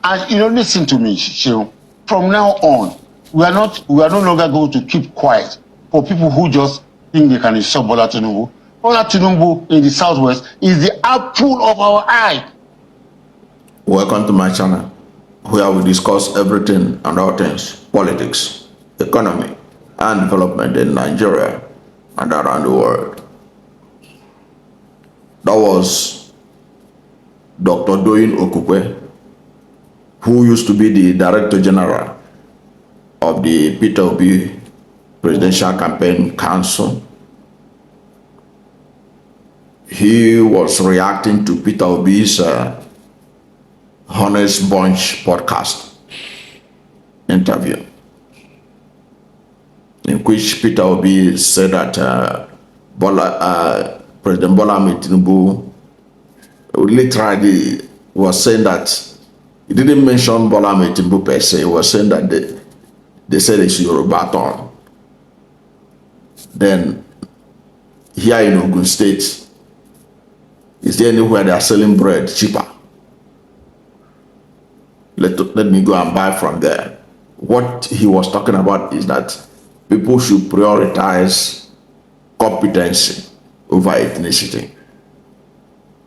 And listen to me, Shehu. From now on, we are no longer going to keep quiet for people who just think they can insult Bola Tinubu. Bola Tinubu in the southwest is the apple of our eye. Welcome to my channel, where we discuss everything and all things, politics, economy, and development in Nigeria and around the world. That was Dr. Doyin Okupe, who used to be the Director General of the Peter Obi Presidential Campaign Council. He was reacting to Peter Obi's Honest Bunch podcast interview, in which Peter Obi said that President Bola Ahmed Tinubu literally was saying that he didn't mention Bola Ahmed Tinubu per se. He was saying that they said it's Yoruba turn. Then here in Ogun State, is there anywhere they are selling bread cheaper? Let me go and buy from there. What he was talking about is that people should prioritize competency over ethnicity.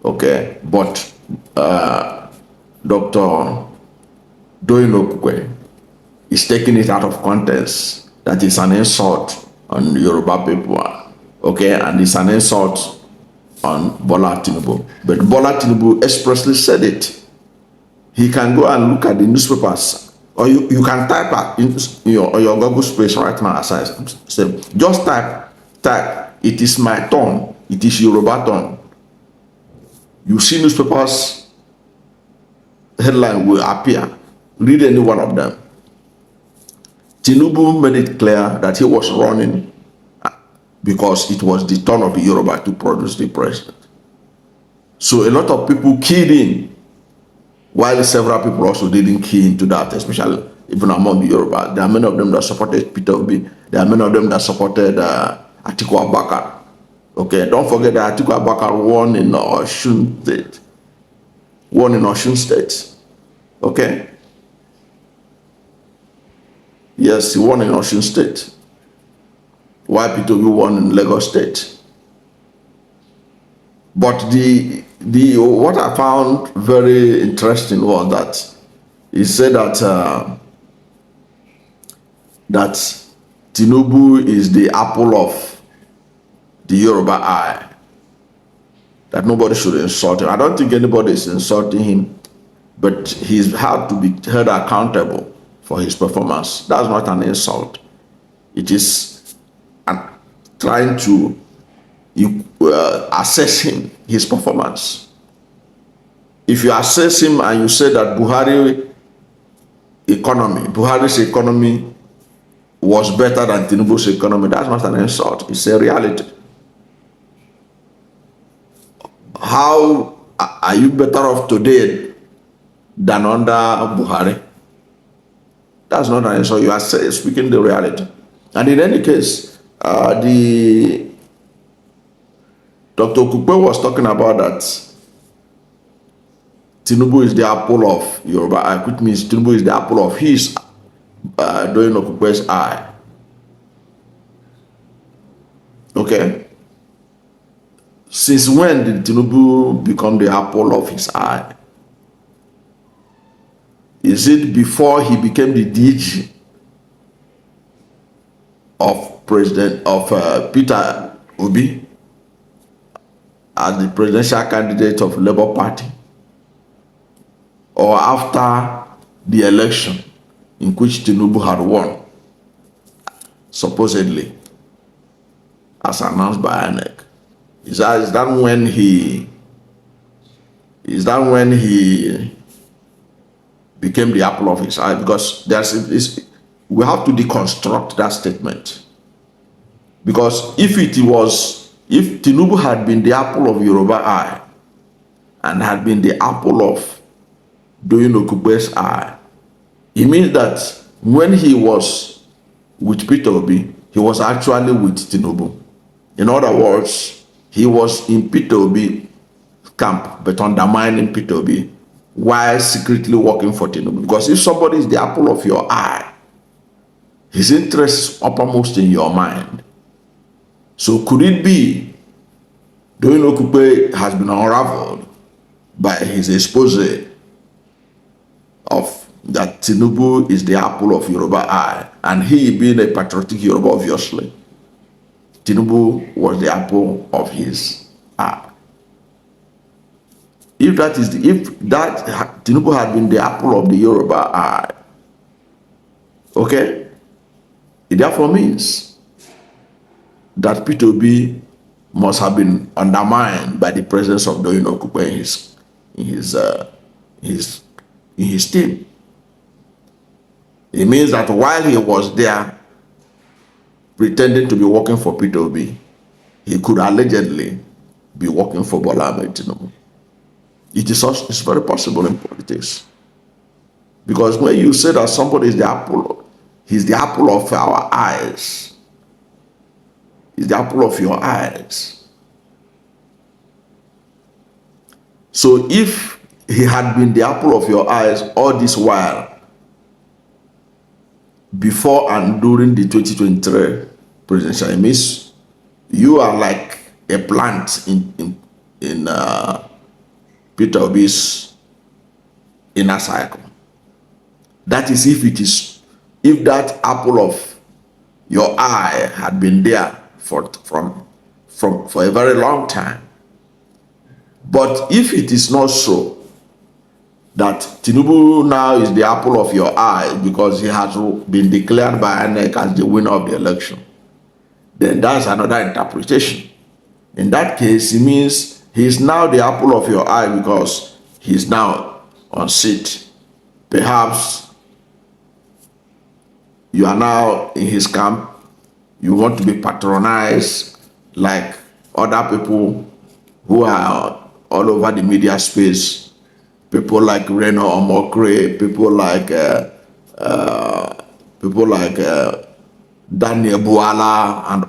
Okay, but Dr. Doyin Okupe is taking it out of context. That is an insult on Yoruba people. Okay, and it's an insult on Bola Tinubu. But Bola Tinubu expressly said it. He can go and look at the newspapers, or you can type in your Google space right now. As I said, just type, it is my turn, it is Yoruba turn. You see newspapers, headline will appear. Read any one of them. Tinubu made it clear that he was running because it was the turn of the Yoruba to produce the president. So a lot of people keyed in, while several people also didn't key into that, especially even among the Yoruba. There are many of them that supported Peter Obi. There are many of them that supported Atiku Abubakar. Okay, don't forget that Atiku Abubakar won in Osun State. Okay? Yes, he won in Osun State. While Peter Obi won in Lagos State. But what I found very interesting was that he said that that Tinubu is the apple of the Yoruba eye. That nobody should insult him. I don't think anybody is insulting him, but he's had to be held accountable for his performance. That's not an insult. It is trying to assess him, his performance. If you assess him and you say that Buhari's economy was better than Tinubu's economy, that's not an insult. It's a reality. How are you better off today than under Buhari? That's not an insult. You are speaking the reality. And in any case, Dr. Okupe was talking about that Tinubu is the apple of Yoruba eye, which means Tinubu is the apple of his Doyin Okupe's eye. Okay? Since when did Tinubu become the apple of his eye? Is it before he became the DG of Peter Obi as the presidential candidate of Labour Party, or after the election in which Tinubu had won, supposedly, as announced by INEC? Is that when he became the apple of his eye? Because we have to deconstruct that statement. Because if Tinubu had been the apple of Yoruba eye and had been the apple of Doyin Okupe's eye, it means that when he was with Peter Obi, he was actually with Tinubu. In other words, he was in Peter Obi camp, but undermining Peter Obi while secretly working for Tinubu. Because if somebody is the apple of your eye, his interest is uppermost in your mind. So could it be Doyin Okupe has been unraveled by his expose of that Tinubu is the apple of Yoruba eye, and he being a patriotic Yoruba, obviously, Tinubu was the apple of his eye. If Tinubu had been the apple of the Yoruba eye, okay, it therefore means that P2B must have been undermined by the presence of Doyin Okupe in his team. It means that while he was there pretending to be working for P2B, he could allegedly be working for Bola Ahmed Tinubu. It's very possible in politics. Because when you say that somebody is the apple, he's the apple of our eyes. He's the apple of your eyes. So if he had been the apple of your eyes all this while, before and during the 2023 presidential, it means you are like a plant in Peter Obi's inner cycle. That is if that apple of your eye had been there for a very long time. But if it is not so, that Tinubu now is the apple of your eye because he has been declared by INEC as the winner of the election, then that's another interpretation. In that case, it means he's now the apple of your eye because he's now on seat. Perhaps you are now in his camp. You want to be patronized like other people who are all over the media space. People like Reno Omokre, people like Daniel Boala, and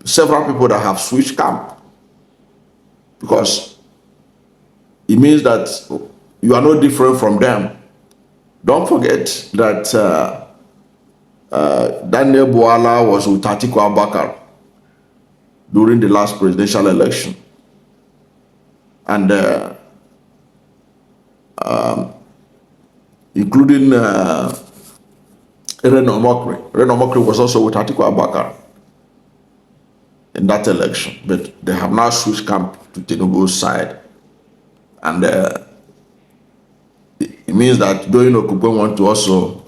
several people that have switched camp, because it means that you are no different from them. Don't forget that Daniel Boala was with Atiku Abubakar during the last presidential election, and including Reno Omokre. Reno Omokre was also with Atiku Abubakar in that election, but they have now switched camp to Tinubu's side, and it means that Doyin Okupe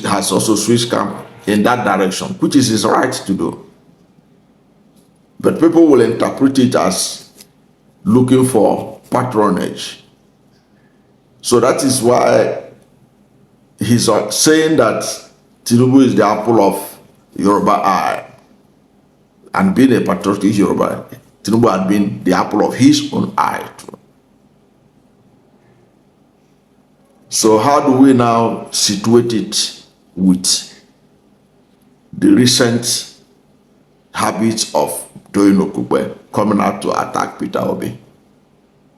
has also switched camp in that direction, which is his right to do. But people will interpret it as looking for patronage. So that is why he's saying that Tinubu is the apple of Yoruba eye, and being a patriotic Yoruba, Tinubu had been the apple of his own eye too. So how do we now situate it with the recent habits of Doyin Okupe coming out to attack Peter Obi?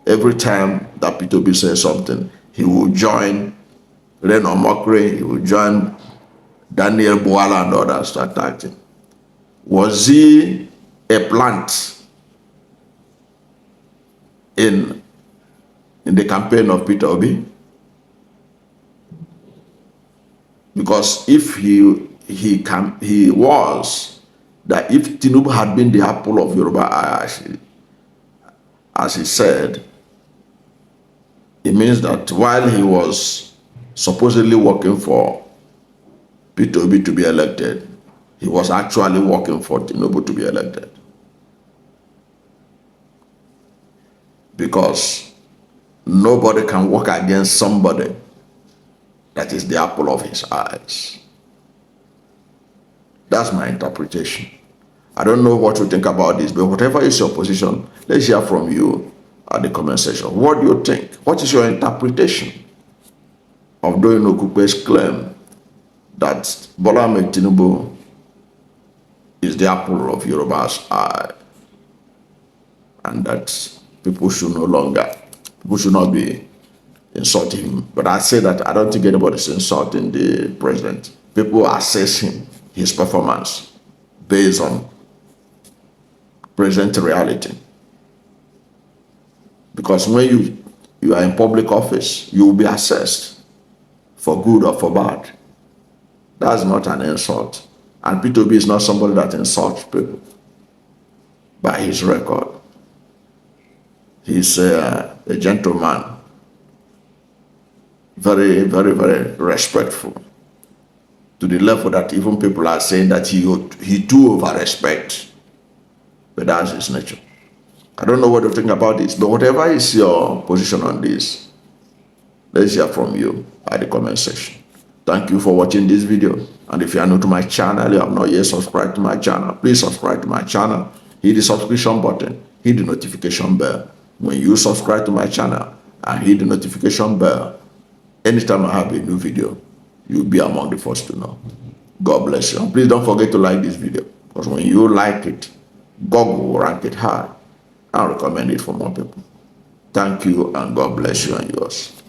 Every time that Peter Obi says something, he will join Reno Omokre, he will join Daniel Boala and others to attack him. Was he a plant in the campaign of Peter Obi? Because if he was, that if Tinubu had been the apple of Yoruba eye, as he said, it means that while he was supposedly working for Peter Obi to be elected, he was actually working for Tinubu to be elected. Because nobody can work against somebody that is the apple of his eyes. That's my interpretation. I don't know what you think about this, but whatever is your position, let's hear from you at the comment section. What do you think? What is your interpretation of Doyin Okupe's claim that Bola Ahmed Tinubu is the apple of Yoruba's eye, and that people should not be insult him. But I say that I don't think anybody's insulting the president. People assess him, his performance, based on present reality. Because when you are in public office, you will be assessed for good or for bad. That's not an insult. And P2B is not somebody that insults people by his record. He's a gentleman, very, very, very respectful, to the level that even people are saying that he too over-respects. But that's his nature. I don't know what you think about this, but whatever is your position on this, let's hear from you at the comment section. Thank you for watching this video. And if you are new to my channel, you have not yet subscribed to my channel, please subscribe to my channel. Hit the subscription button, hit the notification bell. When you subscribe to my channel and hit the notification bell, anytime I have a new video, you'll be among the first to know. God bless you. And please don't forget to like this video, because when you like it, Google will rank it high and recommend it for more people. Thank you, and God bless you and yours.